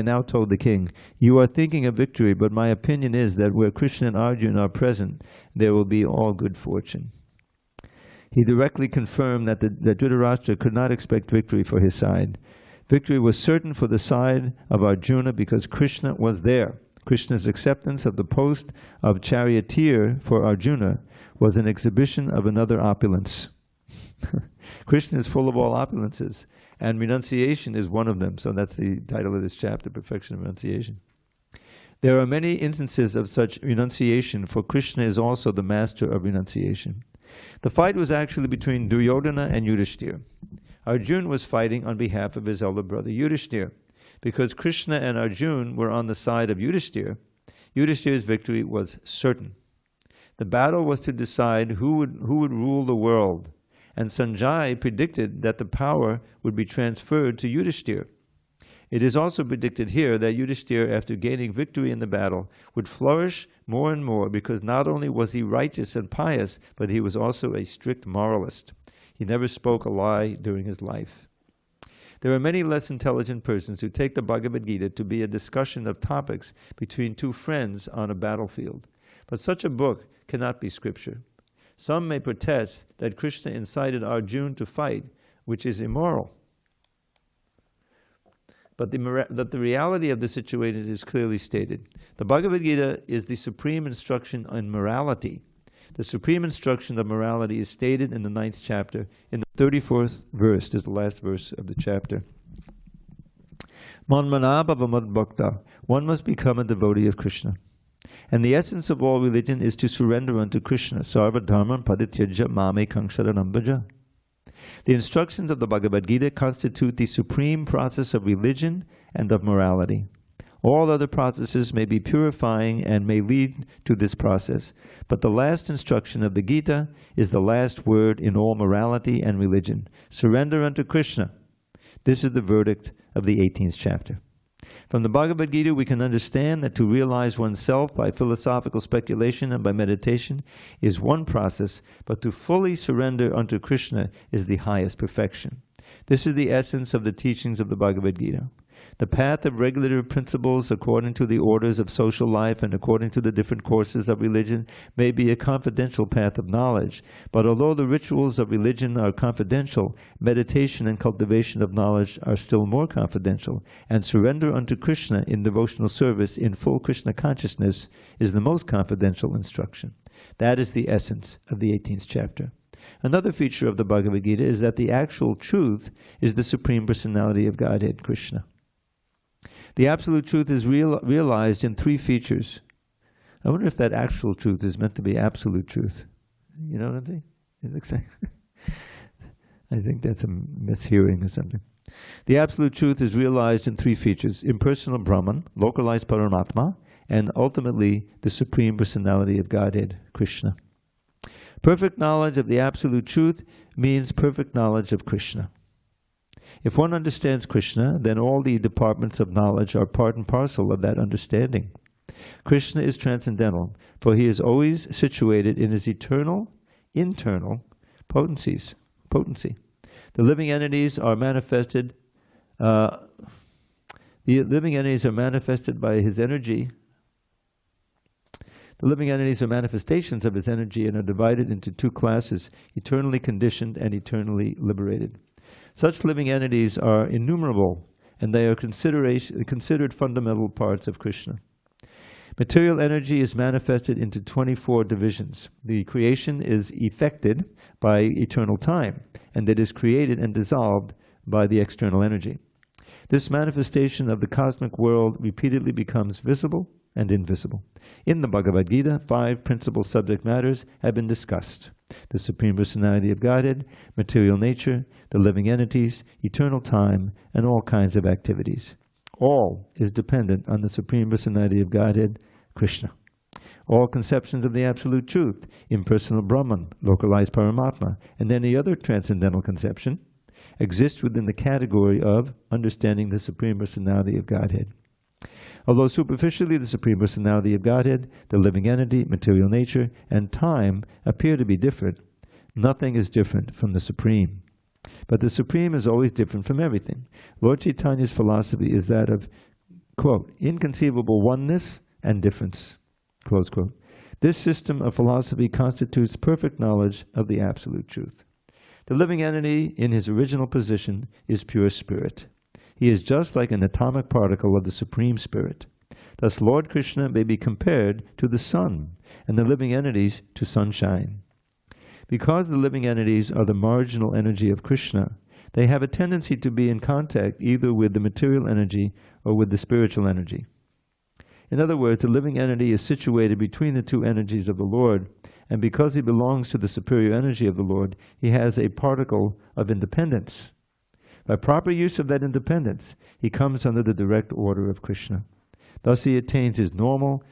[SPEAKER 2] now told the king, "You are thinking of victory, but my opinion is that where Krishna and Arjuna are present, there will be all good fortune." He directly confirmed that Dhritarashtra could not expect victory for his side. Victory was certain for the side of Arjuna because Krishna was there. Krishna's acceptance of the post of charioteer for Arjuna was an exhibition of another opulence. Krishna is full of all opulences, and renunciation is one of them. So that's the title of this chapter, Perfection of Renunciation. There are many instances of such renunciation, for Krishna is also the master of renunciation. The fight was actually between Duryodhana and Yudhishthira. Arjuna was fighting on behalf of his elder brother Yudhishthira. Because Krishna and Arjuna were on the side of Yudhishthira, Yudhishthira's victory was certain. The battle was to decide who would rule the world, and Sanjaya predicted that the power would be transferred to Yudhishthira. It is also predicted here that Yudhishthira, after gaining victory in the battle, would flourish more and more because not only was he righteous and pious, but he was also a strict moralist. He never spoke a lie during his life. There are many less intelligent persons who take the Bhagavad Gita to be a discussion of topics between two friends on a battlefield. But such a book cannot be scripture. Some may protest that Krishna incited Arjuna to fight, which is immoral. But the reality of the situation is clearly stated. The Bhagavad Gita is the supreme instruction on morality. The supreme instruction of morality is stated in the 9th chapter. In the 34th verse is the last verse of the chapter. Manmana bhava madbhakta. One must become a devotee of Krishna. And the essence of all religion is to surrender unto Krishna. Sarva dharman parityajya mamekam sharanam bhaja. The instructions of the Bhagavad Gita constitute the supreme process of religion and of morality. All other processes may be purifying and may lead to this process, but the last instruction of the Gita is the last word in all morality and religion. Surrender unto Krishna. This is the verdict of the 18th chapter. From the Bhagavad Gita, we can understand that to realize oneself by philosophical speculation and by meditation is one process, but to fully surrender unto Krishna is the highest perfection. This is the essence of the teachings of the Bhagavad Gita. The path of regulative principles according to the orders of social life and according to the different courses of religion may be a confidential path of knowledge, but although the rituals of religion are confidential, meditation and cultivation of knowledge are still more confidential, and surrender unto Krishna in devotional service in full Krishna consciousness is the most confidential instruction. That is the essence of the 18th chapter. Another feature of the Bhagavad Gita is that the actual truth is the Supreme Personality of Godhead, Krishna. The absolute truth is realized in three features. I wonder if that actual truth is meant to be absolute truth. You know what I think? It looks like I think that's a mishearing or something. The absolute truth is realized in three features: impersonal Brahman, localized Paramatma, and ultimately the Supreme Personality of Godhead, Krishna. Perfect knowledge of the absolute truth means perfect knowledge of Krishna. If one understands Krishna, then all the departments of knowledge are part and parcel of that understanding. Krishna is transcendental, for he is always situated in his eternal, internal potency. The living entities are manifested. The living entities are manifested by his energy. The living entities are manifestations of his energy and are divided into two classes: eternally conditioned and eternally liberated. Such living entities are innumerable, and they are considered fundamental parts of Krishna. Material energy is manifested into 24 divisions. The creation is effected by eternal time, and it is created and dissolved by the external energy. This manifestation of the cosmic world repeatedly becomes visible and invisible. In the Bhagavad Gita, 5 principal subject matters have been discussed: the Supreme Personality of Godhead, material nature, the living entities, eternal time, and all kinds of activities. All is dependent on the Supreme Personality of Godhead, Krishna. All conceptions of the absolute truth, impersonal Brahman, localized Paramatma, and any other transcendental conception, exist within the category of understanding the Supreme Personality of Godhead. Although superficially the Supreme Personality of Godhead, the living entity, material nature, and time appear to be different, nothing is different from the Supreme. But the Supreme is always different from everything. Lord Chaitanya's philosophy is that of, quote, inconceivable oneness and difference, close quote. This system of philosophy constitutes perfect knowledge of the absolute truth. The living entity in his original position is pure spirit. He is just like an atomic particle of the Supreme Spirit. Thus Lord Krishna may be compared to the sun, and the living entities to sunshine. Because the living entities are the marginal energy of Krishna, they have a tendency to be in contact either with the material energy or with the spiritual energy. In other words, the living entity is situated between the two energies of the Lord, and because he belongs to the superior energy of the Lord, he has a particle of independence. By proper use of that independence, he comes under the direct order of Krishna. Thus he attains his normal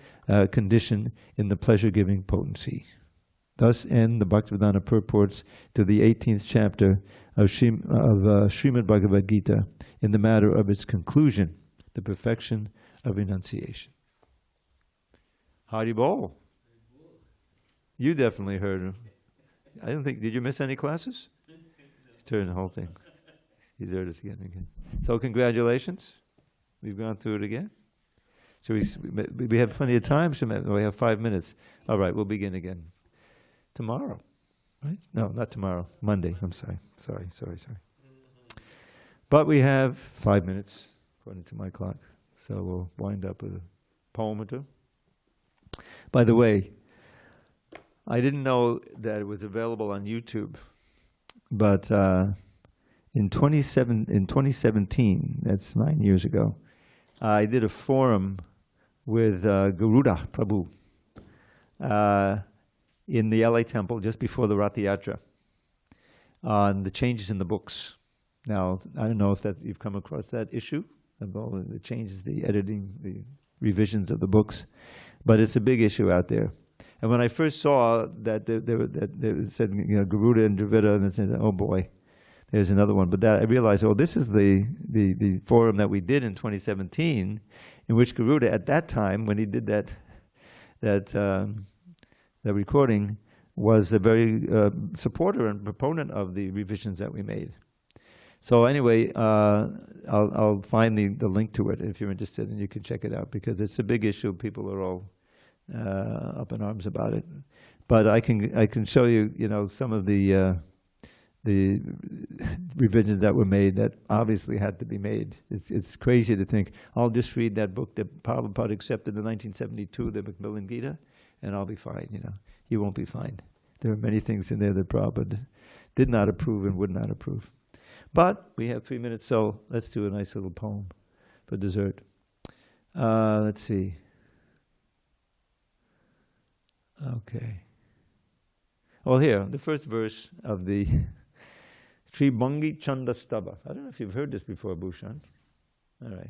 [SPEAKER 2] condition in the pleasure-giving potency. Thus end the Bhaktivedanta purports to the 18th chapter of Srimad Bhagavad Gita in the matter of its conclusion, the perfection of renunciation. Hari Bol. You definitely heard him. I don't think, did you miss any classes? Turn the whole thing. He's heard it again and again. So congratulations. We've gone through it again. So we have plenty of time. We have 5 minutes. All right, we'll begin again tomorrow, right? No, not tomorrow. Monday. I'm sorry. Sorry. But we have 5 minutes, according to my clock. So we'll wind up with a poem or two. By the way, I didn't know that it was available on YouTube, but in 2017, that's 9 years ago, I did a forum with Garuda Prabhu in the LA temple just before the Rath Yatra on the changes in the books. Now, I don't know if you've come across that issue, of all the changes, the editing, the revisions of the books, but it's a big issue out there. And when I first saw that they said, you know, Garuda and Dravida, and I said, oh boy, there's another one. But that I realized, oh, this is the forum that we did in 2017, in which Garuda, at that time, when he did that recording, was a very supporter and proponent of the revisions that we made. So anyway, I'll find the link to it if you're interested, and you can check it out, because it's a big issue. People are all up in arms about it. But I can show you, some of the revisions that were made that obviously had to be made. It's crazy to think, I'll just read that book that Prabhupada accepted in 1972, the Bhagavad Gita, and I'll be fine, You won't be fine. There are many things in there that Prabhupada did not approve and would not approve. But we have 3 minutes, so let's do a nice little poem for dessert. Let's see. Okay. Well, here, the first verse of the Tribhangi Chanda Stava. I don't know if you've heard this before, Bhushan. All right.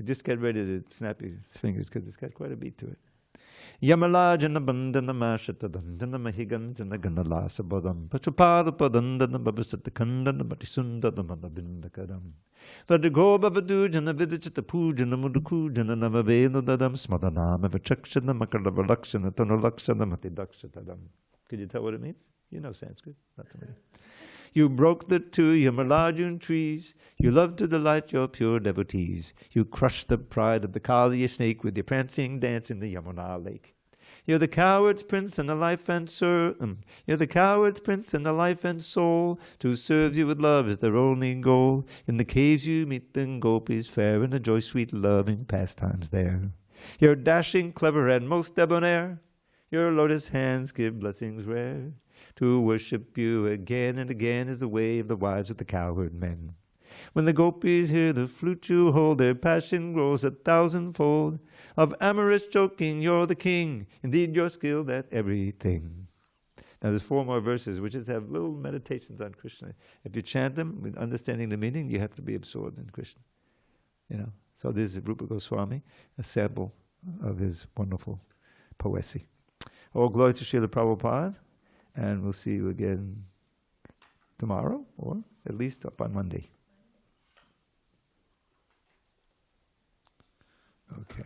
[SPEAKER 2] Just get ready to snap your fingers, because it's got quite a beat to it. Yamala jana bandana mashata dandana mahigan jana ganala sabadam pachupada padandana babasata kandana batisunda manabinda kadam Vadagoba vadu jana vidichata pujana muduku jana namavena dadam smadanama vachakshana makalavalakshana tanalakshana matidakshadam. Could you tell what it means? You know Sanskrit, not to me. You broke the two Yamalajun trees. You loved to delight your pure devotees. You crushed the pride of the Kaliya snake with your prancing dance in the Yamuna lake. You're the coward's prince and the life and You're the coward's prince and the life and soul. To serve you with love is their only goal. In the caves you meet the gopis fair and enjoy sweet loving pastimes there. You're dashing, clever, and most debonair. Your lotus hands give blessings rare. To worship you again and again is the way of the wives of the cowherd men. When the gopis hear the flute you hold, their passion grows 1,000-fold. Of amorous joking you're the king, indeed you're skilled at everything. Now there's 4 more verses, which just have little meditations on Krishna. If you chant them with understanding the meaning, you have to be absorbed in Krishna. So this is Rupa Goswami, a sample of his wonderful poesy. All glory to Srila Prabhupada. And we'll see you again tomorrow, or at least up on Monday. Okay.